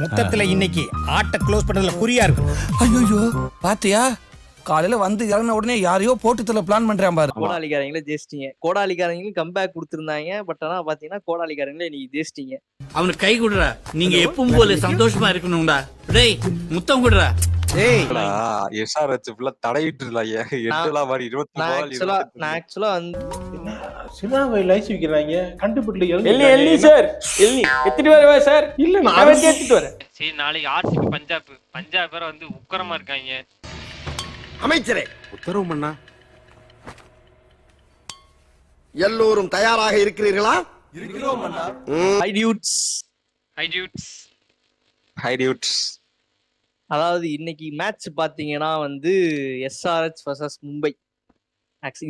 மொத்தத்துல இன்னைக்கு ஆட்ட க்ளோஸ் பண்றதுல குறியா இருக்கு. ஐயோ பாத்தியா காலையில வந்து இறங்கின உடனே யாரையோ போட்டு தள்ள பிளான் பண்றான் பாரு. கோடாலிக்காரங்களே ஜெயிச்சிட்டீங்க. கோடாலிக்காரங்களும் கம்பேக் கொடுத்திருந்தாங்க. பட் ஆனா பாத்தீங்கன்னா கோடாலிக்காரங்களே இன்னைக்கு ஜெயிச்சிட்டீங்க. அவனுக்கு கை குடுறா. நீங்க எப்பவும் போல சந்தோஷமா இருக்கணும்டா. டேய் முத்தம் குடுறா. டேய் எஸ்ஆர்ஹெச் ஃபுல்லா தடையிட்டுல எட்டலாம் மாதிரி 20 நான் பால் ஆக்சுவலா வந்து சினாவை லைஸ் வைக்கிறாங்க கண்டுபிடில எல்லி சார் எல்லி எத்திட்டு வரவா சார் இல்ல நான் நான் எடுத்துட்டு வரேன். சரி நாளைக்கு ஆர்சிபி பஞ்சாப் வேற வந்து உக்கரமா இருக்காங்க. அமைச்சரே உத்தரவு பண்ணா எல்லோரும் தயாராக இருக்கிறீர்களா? High dudes. High dudes. அதாவது இன்னைக்கு மேட்ச் பாத்தீங்கன்னா வந்து எஸ்ஆர்ஹெச் vs மும்பை.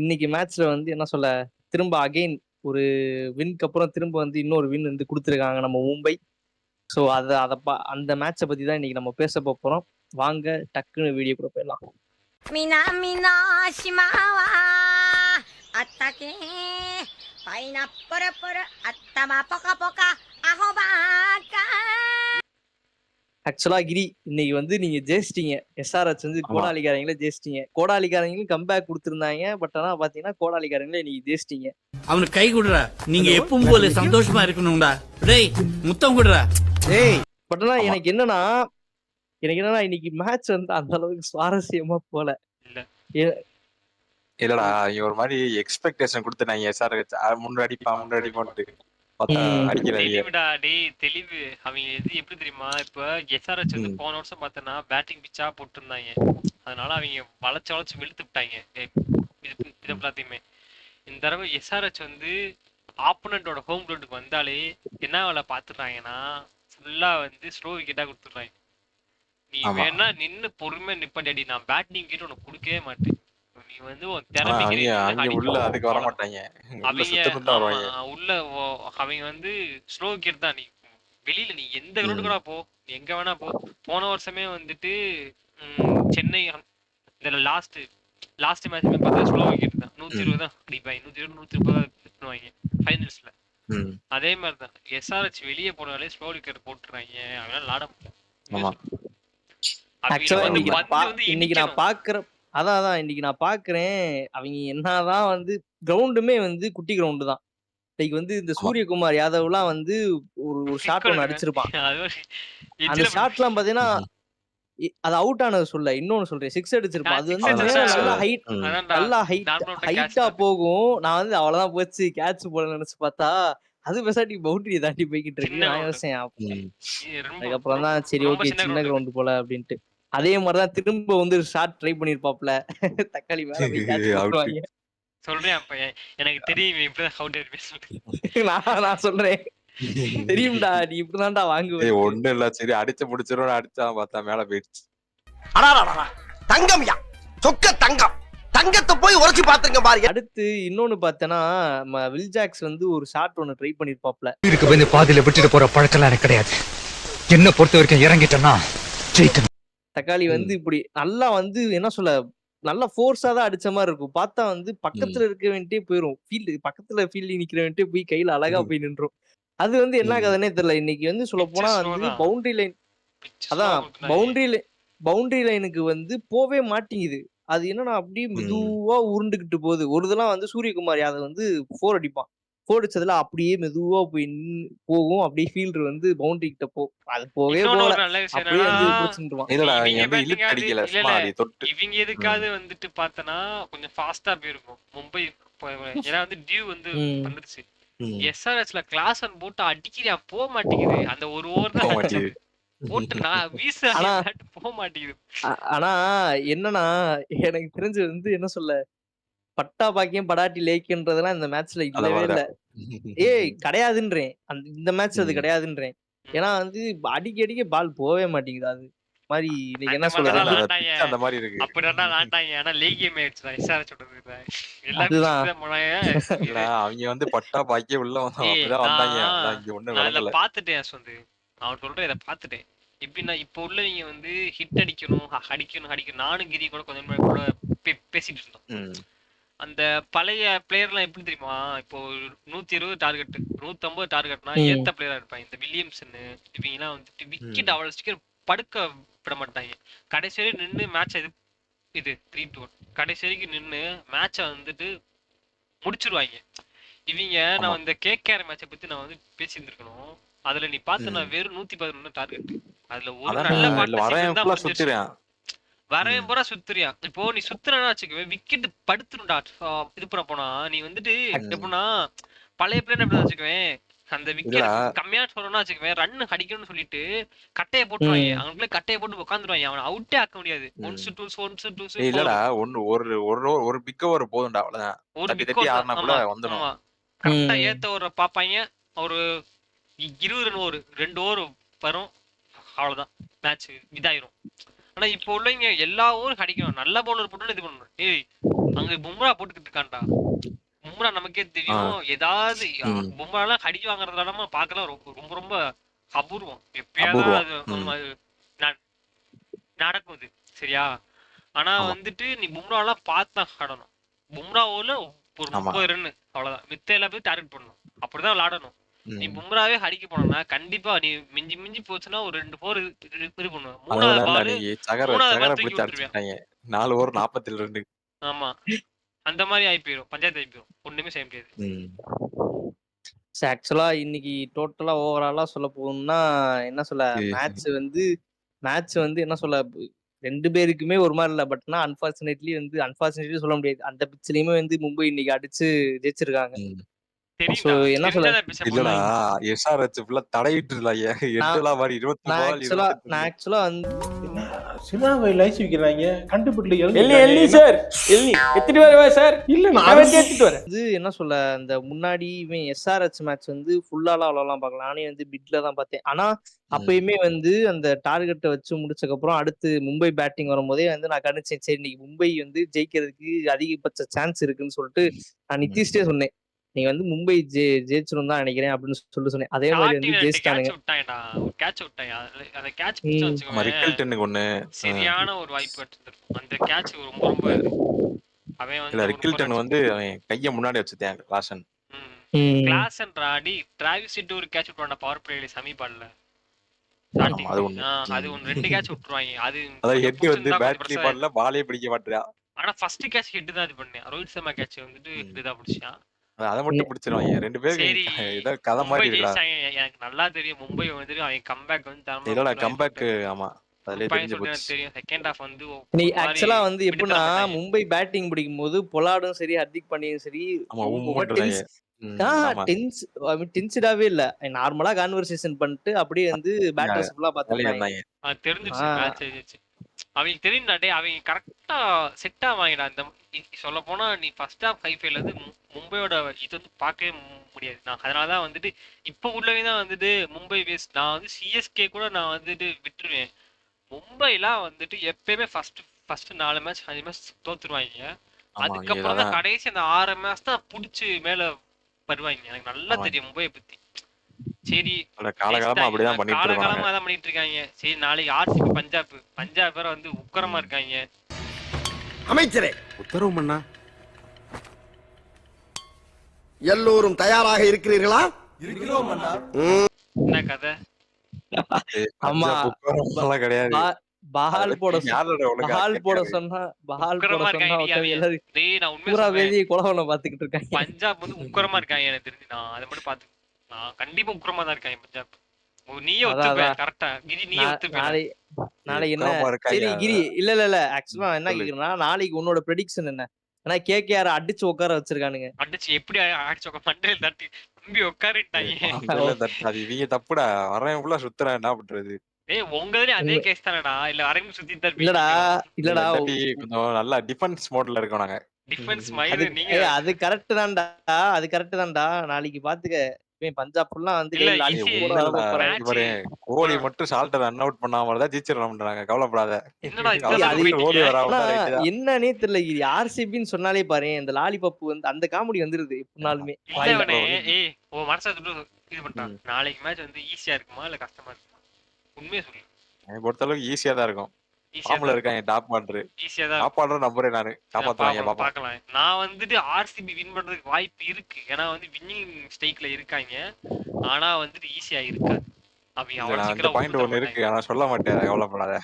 இன்னைக்கு மேட்ச்ல வந்து என்ன சொல்ல திரும்ப அகைன் ஒரு வின்க்கு அப்புறம் திரும்ப வந்து இன்னொரு வின் வந்து கொடுத்துருக்காங்க நம்ம மும்பை. ஸோ அந்த மேட்சை பத்தி தான் இன்னைக்கு நம்ம பேச போறோம். வாங்க டக்குன்னு வீடியோ கூட போயிடலாம். 南の島はあったけパイナップルプル頭ポカポカアホバーカ ஆக்சுவலா கிரி இன்னைக்கு வந்து நீங்க ஜெயிச்சிட்டீங்க. எஸ்ஆர்ஹெச் வந்து கோடாலிக்காரங்களே ஜெயிச்சிட்டீங்க. கோடாலிக்காரங்களும் கம்பேக் கொடுத்திருந்தாங்க. பட் ஆனா பாத்தீங்கன்னா கோடாலிக்காரங்களே இன்னைக்கு ஜெயிச்சிட்டீங்க. அவனுக்கு கை குடுறா. நீங்க எப்பவும் போல சந்தோஷமா இருக்கணும்டா. டேய் முத்தம் குடுறா. டேய் பட் ஆனா எனக்கு என்னன்னா இன்னைக்கு மேட்ச் வந்து அந்த அளவுக்கு சுவாரஸ்யமா போல. இல்லடா இங்க ஒரு மாதிரி எக்ஸ்பெக்டேஷன் கொடுத்துட்டாங்க எஸ்ஆர்ஹெச் முன்னாடி போட்டு பார்த்தா அடிக்கிறாங்க. தெளிவுடா டேய் தெளிவு. அவங்க எப்படி தெரியுமா, இப்ப எஸ்ஆர்ஹெச் வந்து போன வருஷம் பார்த்தனா பேட்டிங் பிச்சா போட்டுருந்தாங்க. அதனால அவங்க வளைச்சு வெளுத்து விட்டாங்க இது எல்லாத்தையுமே. இந்த தடவை எஸ்ஆர்ஹெச் வந்து ஆப்போனண்டோட ஹோம் கிரவுண்டுக்கு வந்தாலே என்ன வேலை பாத்துறாங்கன்னா ஃபுல்லா வந்து ஸ்லோ விக்கெட்டா கொடுத்துடுறாங்க. நீ வேணா நின்னு பொறுமையா நிப்பாட்டி, நான் பேட்டிங் கிட்ட உனக்கு கொடுக்கவே மாட்டேன். நீ வந்து உள்ள அதுக்கு வர மாட்டாங்க. உள்ள அவங்க வந்து ஸ்லோ விக்கெட் தான். நீ வெளியில நீ எந்த கிரவுண்டு கூட போ, நீ எங்க வேணா போ. போன வருஷமே வந்துட்டு சென்னை இதுல லாஸ்ட் மேட்ச்மே பார்த்தா ஸ்லோ விக்கெட் தான். 120 தான் அடிப்பாங்க. 120 130 பண்ணுவாங்க ஃபைனல்ஸ்ல. அதே மாதிரிதான் எஸ்ஆர்ஹெச் வெளியே போனாலே ஸ்லோ விக்கெட் போட்டுறாங்க. அவங்களால விளாட முடியல. இன்னைக்கு நான் பாக்குறேன் இன்னைக்கு நான் பாக்குறேன் அவங்க என்னதான் வந்து கிரவுண்டுமே வந்து குட்டி கிரவுண்டு தான். லைக் வந்து இந்த சூரியகுமார் யாதவ்லாம் வந்து ஒரு ஷாட் ஒன்று அடிச்சிருப்பான். அந்த ஷாட் எல்லாம் பாத்தீங்கன்னா அது அவுட் ஆனது சொல்ல இன்னொன்னு சொல்றேன், சிக்ஸ் அடிச்சிருப்பான். அது வந்து நல்லா ஹைட்டா போகும். நான் வந்து அவ்வளவுதான் போச்சு கேட்ச் போல நினைச்சு பார்த்தா அது பெசாட்டி பவுண்டரியை தாண்டி போய்கிட்டு இருக்கு. நான் யோசிச்சேன் அதுக்கப்புறம் தான் சரி ஓகே சின்ன கிரவுண்டு போல அப்படின்ட்டு. அதே மாதிரிதான் திரும்ப வந்து ஷாட் ட்ரை பண்ணிருப்பாப்ல தக்காளி மேல சொல்றேன். அப்ப எனக்கு தெரியும் இப்படிதான் நான் சொல்றேன் தெரியும்டா நீ இப்படிதான்டா வாங்குவே. ஒண்ணு இல்ல சரி அடிச்சு முடிச்சிரும் அடிச்சா பார்த்தா மேல போயிடுச்சு. தங்கம்யா சொக்க தங்கம் தங்கத்தை போய் உரைச்சு பாத்துங்க பாருங்க. அடுத்து இன்னொன்னு பார்த்தேன்னா வில் ஜாக்ஸ் வந்து ஒரு ஷாட் ஒன்னு ட்ரை பண்ணிருப்பாப்ல. இதுக்கு வந்து பாதியில விட்டுட்டு போற பழக்கம் எனக்கு கிடையாது. என்ன பொறுத்த வரைக்கும் இறங்கிட்டேன்னா ஜெயிக்கணும். தக்காளி வந்து இப்படி நல்லா வந்து என்ன சொல்ல நல்லா ஃபோர்ஸா தான் அடிச்ச மாதிரி இருக்கும். பார்த்தா வந்து பக்கத்துல இருக்க வேண்டியே போயிரும். பக்கத்துல ஃபீல்டிங் நிக்கிற வேண்டியே போய் கையில அழகா போய் நின்றும். அது வந்து என்ன கதைன்னே தெரியல. இன்னைக்கு வந்து சொல்ல போனா வந்து பவுண்டரி லைன் பவுண்டரி லைனுக்கு வந்து போவே மாட்டேங்குது. அது என்னன்னா அப்படியே மெதுவா உருண்டுகிட்டு போகுது. ஒரு இதெல்லாம் வந்து சூரியகுமார் யாதவ் வந்து 4 அடிப்பான். 4 அடிச்சதுல அப்படியே மெதுவா போய் போகும். அப்படியே ஃபீல்டர் வந்து பவுண்டரி கிட்ட அது போவே போல அப்படியே வந்து பிடிச்சிருவான். இவங்க எதுக்காவது வந்துட்டு பார்த்தனா கொஞ்சம் ஃபாஸ்டா போயிருக்கும் மும்பை. ஏன்னா வந்து டியூ வந்து வந்துருச்சு. எஸ்ஆர்ஹெச்ல கிளாஸ் ஒன் போட்டு அடிக்கிறியா போக மாட்டேங்குது. அந்த ஒரு ஓவர் தான் போட்டு நான் வீச போக மாட்டேங்குது. ஆனா என்னன்னா எனக்கு தெரிஞ்சு வந்து என்ன சொல்ல பட்டா பாக்கியம் படாட்டி லேக்குன்றதெல்லாம் இந்த மேட்ச்ல இல்லவே இல்ல. கிடையாதுன்றேன். இந்த மேட்ச் அது கிடையாதுன்றேன். ஏன்னா வந்து அடிக்க பால் போவே மாட்டேங்குது. அது மாதிரி இன்னைக்கு என்ன சொல்றது அந்த மாதிரி இருக்கு. அப்படின்னா நாட்டாங்க. ஆனா லேகியம் மேட்ச் தான் எஸ்ஆர்ஹெச் சொல்றது. அவங்க வந்து பட்டா பாக்கியே உள்ள வந்தாங்க. இங்க ஒண்ணு விளங்கல. பாத்துட்டேன் வந்து அவன் சொல்ற இதை பாத்துட்டேன். எப்படின்னா இப்ப உள்ளவங்க வந்து ஹிட் அடிக்கணும். நானும் கிரி கூட கொஞ்சம் கூட பேசிட்டு இருந்தோம். அந்த பழைய பிளேயர்லாம் எப்படி தெரியுமா? இப்போ 120 டார்கெட் 150 டார்கெட்னா ஏத்த பிளேயரா இருப்பாங்க. இந்த வில்லியம்சன் இவங்கலாம் வந்துட்டு விக்கெட் அவ்வளவு சீக்கிரம் படுக்க விட மாட்டாங்க. கடைசி வரையும் நின்று மேட்ச் இது 3-1 கடைசி வரைக்கும் நின்று மேட்சை வந்துட்டு முடிச்சிருவாங்க. இவங்க நான் இந்த கேகேஆர் மேட்சை பத்தி நான் வந்து பேசியிருந்திருக்கணும். அதுல நீ பார்த்தனா வெறும் 111 டார்கெட். அதுல ஒரு நல்ல பார்ட்னர்ஷிப் தான் சுத்திரேன் வரேன் பூரா சுத்துறியா. இப்போ நீ சுத்துறனா வச்சுக்கவே விக்கெட் படுத்துருண்டா. இது பண்ண போனா நீ வந்துட்டு எப்படின்னா பழைய பிளேயர் எப்படி வச்சுக்குவேன் அந்த விக்கெட் கம்மியா சொல்லணும்னா வச்சுக்குவேன் ரன் அடிக்கணும்னு சொல்லிட்டு கட்டையை போட்டுருவாங்க. அவங்களுக்குள்ள கட்டையை போட்டு உட்காந்துருவாங்க. அவனை அவுட்டே ஆக்க முடியாது. ஒன்ஸ் டூஸ் இல்லடா ஒன்னு ஒரு பிக் ஓவர் போதும்டா அவ்வளவுதான். ஒரு தட்டி பிக் தட்டி ஆடுனா கூட வந்துடும். கரெக்டா ஏத்த ஒரு பாப்பாங்க. ஒரு 20 ரன் ஒரு 2 ஓவர் வரும். அவ்வளவுதான் மேட்ச் இதாயிரும். ஆனா இப்ப உள்ளவங்க எல்லா ஓவரும் அடிக்கணும். நல்ல பவுலர் போட்டு இது பண்ணணும். ஏய் அங்க பும்ரா போட்டுக்கிட்டு இருக்கான்டா. பும்ரா நமக்கே தெரியும். ஏதாவது பும்ராலாம் அடிக்க வாங்குறதுல பாக்கலாம் ரொம்ப ரொம்ப அபூர்வம். எப்பயாவது நடக்கும் இது சரியா. ஆனா வந்துட்டு நீ பும்ராலாம் பார்த்தா ஆடணும். பும்ராவோல ஒரு 30 ரன் அவ்வளவுதான். மித்த எல்லா பேரும் டார்கெட் பண்ணணும். அப்படிதான் விளையாடணும். நீ பும்ராவே அடிக்க போனா கண்டிப்பா நீ மிஞ்சி மிஞ்சி போச்சுன்னா ஒரு 2 4 இது பண்ணுவேன். மூணாவது பால் தூக்கி விட்டுருவேன். 4 ஓவர் 47 ரன். ஆமா அந்த மாதிரி ஆகி போயிடும். பஞ்சாயத்து ஆகி போயிடும். ஒண்ணுமே செய்ய முடியாது. ஆக்சுவலா இன்னைக்கு டோட்டலா ஓவராலா சொல்ல போகணும்னா என்ன சொல்ல மேட்ச் வந்து என்ன சொல்ல 2 பேருக்குமே ஒரு மாதிரி இல்ல. பட்னா அன்பார்ச்சுனேட்லி சொல்ல முடியாது. அந்த பிச்சிலயுமே வந்து மும்பை இன்னைக்கு அடிச்சு ஜெயிச்சிருக்காங்க. என்ன சொல்ல இல்லடா எஸ்ஆர்ஹெச் ஃபுல்லா தடையிட்டு இருக்காங்க. 8 மாதிரி 20 பால் நான் ஆக்சுவலா வந்து சினாவை லைஸ் வைக்கிறாங்க. கண்டுபிடிக்கல எல்லி சார் எல்லி எத்திட்டு வரவா சார்? இல்ல நான் எடுத்துட்டு வரேன். வந்து என்ன சொல்ல அந்த முன்னாடி எஸ்ஆர்ஹெச் மேட்ச் வந்து ஃபுல்லாலாம் அவ்வளோலாம் பார்க்கல. நானே வந்து பிட்ல தான் பார்த்தேன். ஆனா அப்பயுமே வந்து அந்த டார்கெட்டை வச்சு முடிச்சதுக்கு அப்புறம் அடுத்து மும்பை பேட்டிங் வரும்போதே வந்து நான் கணிச்சேன். சரி இன்னைக்கு மும்பை வந்து ஜெயிக்கிறதுக்கு அதிகபட்ச சான்ஸ் இருக்குன்னு சொல்லிட்டு நான் நிதிஷ்டே சொன்னேன். நீங்க வந்து மும்பை ஜெயிச்சிரும் தான் நினைக்கிறேன் அப்படின்னு சொன்னேன். அதே மாதிரி வந்து ஜெயிச்சிட்டானுங்க. சரியான ஒரு வாய்ப்பு எடுத்துருக்கும். அந்த கேட்ச் ரொம்ப ரொம்ப அவன் ரிக்கில்டன் வந்து அவன் கைய முன்னாடி வச்சுட்டான் கிளாசன். கிளாசன் ராடி டிராவிஸ் ஹெட் ஒரு கேட்ச் விட்டுவாங்க பவர் பிளேல செமிபால்ல. அது ஒன்னு 2 கேட்ச் விட்டுருவாங்க. அது ஹெட் வந்து பேட்டிங் பால்ல பாலே பிடிக்க மாட்டறா. ஆனா ஃபர்ஸ்ட் கேட்ச் ஹெட் தான் இது பண்ணேன். ரோஹித் சர்மா கேட்ச் வந்துட்டு இதுதான் பிடிச்சான். அத மட்டும் பிடிச்சிருவாங்க. 2 பேரும் ஏதோ கதை மாதிரி இருக்குடா. எனக்கு நல்லா தெரியும் மும்பை வந்து அவன் கம்பேக் வந்து தரமா இல்லடா கம்பேக் ஆமா அதுலயே தெரிஞ்சு போச்சு. தெரியும் செகண்ட் ஹாஃப் வந்து நீ ஆக்சுவலா வந்து எப்படின்னா மும்பை பேட்டிங் பிடிக்கும்போது பொலாடும் சரி ஹர்திக் பாண்டியும் சரி டென்சிடாவே இல்ல. நார்மலா கான்வர்சேஷன் பண்ணிட்டு அப்படியே வந்து பேட்டர்ஸ் ஃபுல்லா பாத்துட்டாங்க. தெரிஞ்சிருச்சு அவங்க தெரியும்டாடே. அவங்க கரெக்டா செட் ஆவாங்கடா. இந்த சொல்ல போனா நீ ஃபர்ஸ்ட் ஹாஃப் ஹைஃபைல இருந்து மும்பையோட இது வந்து பார்க்கவே முடியாது. நான் அதனாலதான் வந்துட்டு இப்ப உள்ளவே தான் வந்துட்டு மும்பை வேஸ்ட். நான் வந்து சிஎஸ்கே கூட நான் வந்துட்டு விட்டுருவேன். மும்பைலாம் வந்துட்டு எப்பயுமே ஃபர்ஸ்ட் 4 மேட்ச் 5 மேட்ச் தோத்துருவாங்க. அதுக்கப்புறம் தான் கடைசி அந்த 6 மேட்ச் தான் புடிச்சு மேல வருவாங்க. எனக்கு நல்லா தெரியும் மும்பையை பத்தி. சரி காலகாலமா அப்படிதான் பண்ணிட்டு இருக்காங்க. சரி நாளைக்கு ஆர்சிபி பஞ்சாப் வேற வந்து உக்கரமா இருக்காங்க. அமைச்சரே உத்தரவு பண்ணா எல்லோரும் தயாராக இருக்கிறீர்களா? என்ன கதை? ஆமா கிடையாது. பஹால் போட சொன்னா பாத்துக்கிட்டு இருக்காங்க. பஞ்சாப் வந்து உக்கரமா இருக்காங்க. எனக்கு தெரிஞ்சு நான் அதை மட்டும் பாத்து கண்டிப்பா உக்கரமா தான் இருக்காங்க பஞ்சாப். நீயே ஒத்துப்ப கரெக்டா கிரி நீயே ஒத்துப்ப. நாளைக்கு என்ன சரி கிரி இல்ல ஆக்சுவலா என்ன கேக்குறேன்னா நாளைக்கு உன்னோட ப்ரெடிக்ஷன் என்ன? ஆனா கேகேஆர் அடிச்சு உட்கார வச்சிருக்கானுங்க. அடிச்சு எப்படி அடிச்சு உட்கார மண்டையில தட்டி தம்பி உட்காரிட்டாங்க. அது இவங்க தப்புடா. வரேன் ஃபுல்லா சுத்துறேன் என்ன பண்றது? ஏய் உங்கதுல அதே கேஸ் தானடா. இல்ல அரேஞ்ச் சுத்தி தரப்பீங்க. இல்லடா கொஞ்சம் நல்லா டிஃபென்ஸ் மோட்ல இருக்கோம் நாங்க. டிஃபென்ஸ் மைண்ட் நீங்க அது கரெக்ட் தான்டா. நாளைக்கு பாத்துக்க பஞ்சாப் ஃபுல்லா வந்து கோலி மட்டும் சால்ட்ட ரன் அவுட் பண்ணாம தான் ஜெயிச்சிரலாம்ன்றாங்க. கவலைப்படாத. என்னன்னே தெரியல. இது ஆர்சிபின்னு சொன்னாலே பாரு இந்த லாலிபப் வந்து அந்த காமெடி வந்துருது எப்பனாலுமே. ஏய் ஓ மனசு இது பண்றான். நாளைக்கு மேட்ச் வந்து ஈஸியா இருக்குமா இல்ல கஷ்டமா இருக்குமா? உண்மையா சொல்லு. எனக்கு பொறுத்த அளவுக்கு ஈஸியா தான் இருக்கும். ஃபார்ம்ல இருக்காங்க டாப் ஆர்டர். ஈஸியா தான் டாப் ஆர்டர் நம்புறேன் நானு. காப்பாத்துவாங்க பாப்போம். பார்க்கலாம். நான் வந்துட்டு ஆர்சிபி வின் பண்றதுக்கு வாய்ப்பு இருக்கு. ஏன்னா வந்து வின்னிங் ஸ்ட்ரைக்ல இருக்காங்க. ஆனா வந்துட்டு ஈஸியா இருக்காது. அவங்க அவ்வளவு அந்த சீக்கிரம் பாயிண்ட் ஒன்னு இருக்கு. ஆனா சொல்ல மாட்டேன். கவலைப்படாத.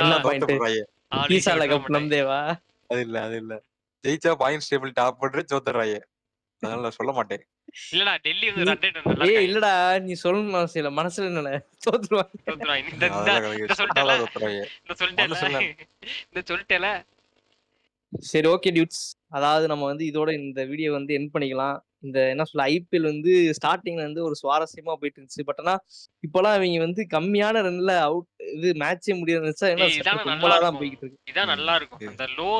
என்ன பாயிண்ட்? ஈசால கப் நம்தேவா? அது இல்ல. ஜெயிச்சா பாயிண்ட்ஸ் டேபிள் டாப் ஆர்டர் தோத்துறாங்க. அதனால நான் சொல்ல மாட்டேன். இல்லடா டெல்லி வந்து ரன் ரேட் நல்லா ஏய் இல்லடா நீ சொல்லணும் அவசியம் இல்ல. மனசுல என்னல தோத்துருவாங்க. தோத்துறாங்க. இந்த சொல்லிட்டேல. சரி ஓகே டியூட்ஸ். அதாவது நம்ம வந்து இதோட இந்த வீடியோ வந்து எண்ட் பண்ணிக்கலாம். இந்த என்ன சொல்ல ஐபிஎல் வந்து ஸ்டார்டிங்ல வந்து ஒரு சுவாரஸ்யமா போயிட்டு இருந்துச்சு. பட் ஆனா இப்பெல்லாம் இவங்க வந்து கம்மியான ரன்ல அவுட் இது மேட்சே முடியாதுச்சா என்ன கும்பலா தான் போயிட்டு இருக்கு. இதான் நல்லா இருக்கும். அந்த லோ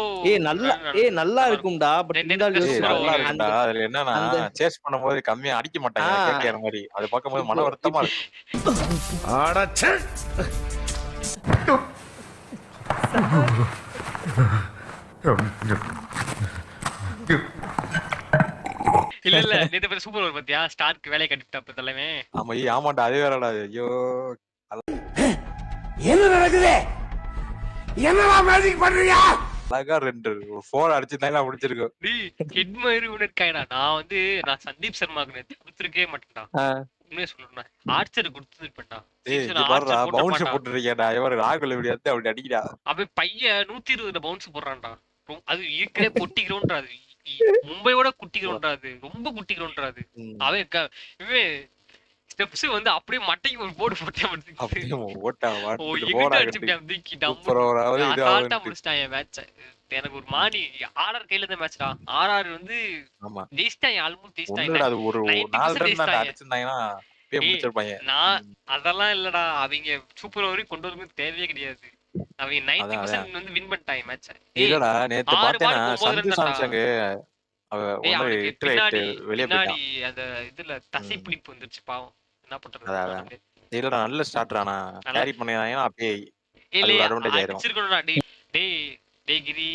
நல்லா இருக்கும்டா. பட் நல்லா இருக்கும்டா. அதுல என்னன்னா சேஸ் பண்ணும்போது கம்மியா அடிக்க மாட்டாங்க கேக்கற மாதிரி. அது பாக்கும்போது மன வருத்தமா இருக்கு. அடச்சே. இல்ல நேத்து பத்தி சூப்பர் ஓவர் பாத்தியா? ஸ்டார்க்கு வேலைய கட்டிட்டாப்ல தலைமே. ஆமாடா அதே வேறடா. ஐயோ என்ன நடக்குது? என்னடா மேஜிக் பண்றீங்க? அழகா 4 அடிச்சிட்டாங்க முடிச்சிருக்கு. டேய் ஹெட்மயர் உன இருக்காயடா. நான் சந்தீப் சர்மாக்கு நேத்து கொடுத்துருக்கவே மாட்டேன்டா. உண்மையா சொல்றேன். ஆர்ச்சர் கொடுத்துருப்பேன்டா. இது பாருடா பவுன்ஸ் போட்டுறியேடா. இவர ராகுல் இப்படி எடுத்து அப்படி அடிக்குடா. அவன் பையன் 120ல பவுன்ஸ் போடுறான்டா. அது இருக்கவே பொட்டி கிரவுண்டா. அது மும்பையோட குட்டி கிரவுண்டா. அது ரொம்ப குட்டி கிரவுண்டா. அது அவன் இவன் ஸ்டெப்ஸ் வந்து அப்படியே மட்டைக்கு ஒரு போர்டு போட்டே முடிச்சிட்டான் மேட்ச. எனக்கு ஒரு மாடி ஆர்ஆர் கையில இருந்த மேட்ச்டா. ஆர்ஆர் வந்து ஜெயிச்சிட்டாங்க. ஆல்மோஸ்ட் ஜெயிச்சிட்டாங்க. நான் அதெல்லாம் இல்லடா. அவங்க சூப்பர் ஓவரையும் கொண்டு வரது தேவையே கிடையாது. அவங்க 90% வந்து வின் பண்ணிட்டாங்க மேட்ச. இல்லடா நேத்து பார்த்தேனா சஞ்சு சாம்சங் பின்னாடி அந்த இதுல தசை பிடிப்பு வந்துருச்சு பாவம். என்ன பண்றது? இல்லடா நல்ல ஸ்டார்டரானா கேரி பண்ணினாங்கன்னா அப்படியே அட்வான்டேஜ் ஆயிடும். டேய் கிரி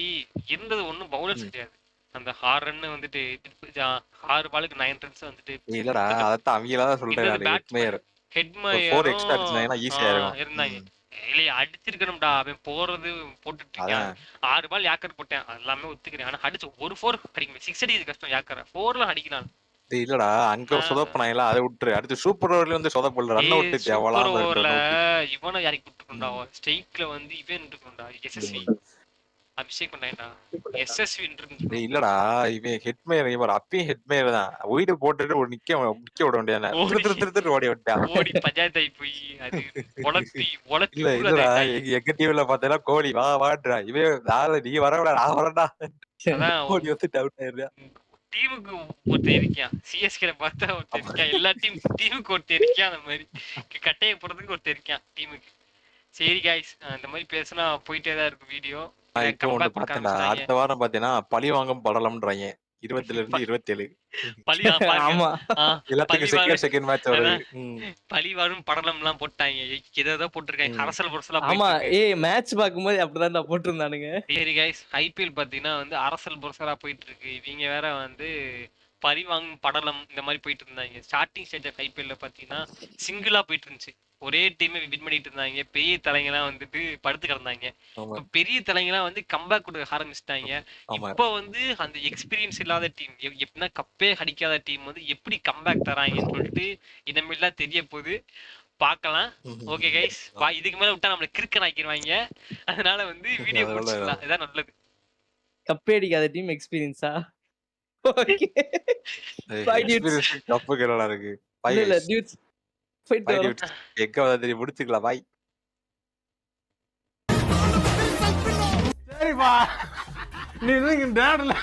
இருந்தது ஒண்ணும் பவுலர்ஸ் கிடையாது. அந்த 6 ரன் வந்துட்டு 6 பாலுக்கு 9 ரன்ஸ் வந்துட்டு இல்லடா அத அவங்களா தான் சொல்றாங்க. ஹெட்மயர் 4 எக்ஸ்ட்ரா அடிச்சாங்கன்னா ஈஸியா இருந்தாங்க. இல்லையா அடிச்சிருக்கணும்டா. அவன் போறது போட்டுட்டு இருக்கான். 6 பால் யாக்கர் போட்டேன். எல்லாமே ஒத்துக்கிறேன். ஆனா அடிச்சு ஒரு 4 அடிக்க 6 அடிக்கிறது கஷ்டம். யாக்கர் 4லாம் அடிக்கலாம். இல்லடா அங்க சொதப்பனாங்களா அதை விட்டுரு. அடுத்து சூப்பர் ஓவர்ல வந்து சொதப்பல ரன் அவுட் தேவலாம். இவனை யாரைக்கு விட்டுருக்கா? ஸ்ட்ரைக்ல வந்து இவன் இருக்கணும்டா. எஸ்எஸ்வி அபிஷேக் பண்ணாயடா. எஸ்எஸ்வி இல்லடா இவன் ஹெட்மேயர். இவர் அப்பயும் ஹெட்மேயர் தான். ஒயிட் போட்டுட்டு ஒரு நிக்க விட வேண்டியதானே. ஓடி விட்டான். ஓடி பஞ்சாயத்து ஆகி போய் அது உலத்தி இல்ல இல்லடா எங்க டீம்ல பார்த்தா கோலி வா வாட்றா. இவன் நீ வரவிட நான் வரடா. ஓடி வந்து அவுட் ஆயிடுறா. டீமுக்கு ஒருத்தர் இருக்கான். சிஎஸ்கேல பார்த்தா ஒருத்தர் இருக்கான். எல்லா டீமுக்கு ஒருத்தர் இருக்கான். அந்த மாதிரி கட்டைய போறதுக்கு ஒருத்தர் இருக்கான் டீமுக்கு. சரி கைஸ் இந்த மாதிரி பேசினா போயிட்டே தான் இருக்கு வீடியோ. அடுத்த வாரம் பாத்தீங்கன்னா பழி வாங்கும் படலம்ன்றாங்க. 20ல இருந்து 27 பழி வாரும் படலம் எல்லாம் போட்டாங்க. ஏதாவது போட்டிருக்காங்க. அரசல் புரசலா. ஆமா மேட்ச் பாக்கும்போது அப்படிதான் போட்டிருந்தானுங்க. சரி கைஸ் ஐபிஎல் பாத்தீங்கன்னா வந்து அரசல் புரசலா போயிட்டு இருக்கு. இவங்க வேற வந்து பழி வாங்கும் படலம் இந்த மாதிரி போயிட்டு இருந்தாங்க. ஸ்டார்டிங் ஸ்டேஜ் ஆஃப் ஐபிஎல்ல பாத்தீங்கன்னா சிங்கிளா போயிட்டு இருந்துச்சு. ஒரே டீம் வின் பண்ணிட்டு இருந்தாங்க. பெரிய தலைங்கெல்லாம் வந்துட்டு படுத்து கிடந்தாங்க. பெரிய தலைங்கெல்லாம் வந்து கம்பேக் கொடுக்க ஆரம்பிச்சிட்டாங்க. இப்ப வந்து அந்த எக்ஸ்பீரியன்ஸ் இல்லாத டீம் எப்படின்னா கப்பே அடிக்காத டீம் வந்து எப்படி கம்பேக் தராங்கன்னு சொல்லிட்டு இனிமேலாம் தெரிய போகுது. பார்க்கலாம். ஓகே கைஸ் இதுக்கு மேல விட்டா நம்மள கிறுக்கன் ஆக்கிடுவாங்க. அதனால வந்து வீடியோ முடிச்சுக்கலாம். இதான் நல்லது. கப்பே அடிக்காத டீம் எக்ஸ்பீரியன்ஸா? Okay bye dudes. Cup Kerala இருக்கு. Bye dudes. முடிச்சுக்கலாம். பாய். சரிப்பா நீ டேட்ல